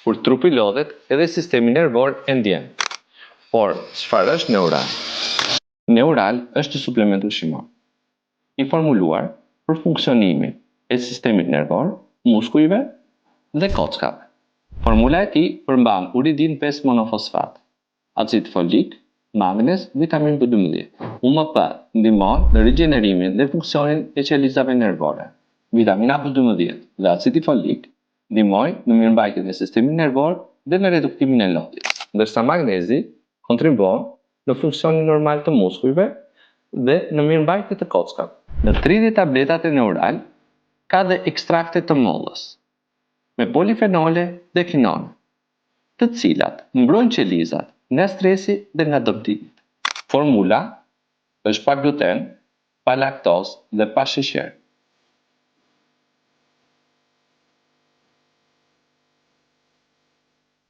kur trupi lodhet edhe sistemi nervor e ndjen. Por, çfarë është neural? Neural është suplement ushqimor i formuluar për funksionimin e sistemit nervor, muskujve dhe kockave. Formula e tij përmban uridin 5 monofosfat, acid folik, mangnes, vitamin B12. UMP ndihmon në rigjenerimin dhe funksionin e qelizave nervore. Vitamina B12 dhe acidi folik ndihmojnë në mirëmbajtjen e sistemit nervor dhe në reduktimin e lodhjes, ndërsa magnezi kontribuon në funksionin normal të muskujve dhe në mirëmbajtje të kockave. Në 30 tabletat e neural ka dhe ekstrakte të mollës me polifenole dhe kinone, të cilat mbrojnë qelizat nga stresi dhe nga dëmtimi. Formula është pa gluten, pa laktozë dhe pa sheqer.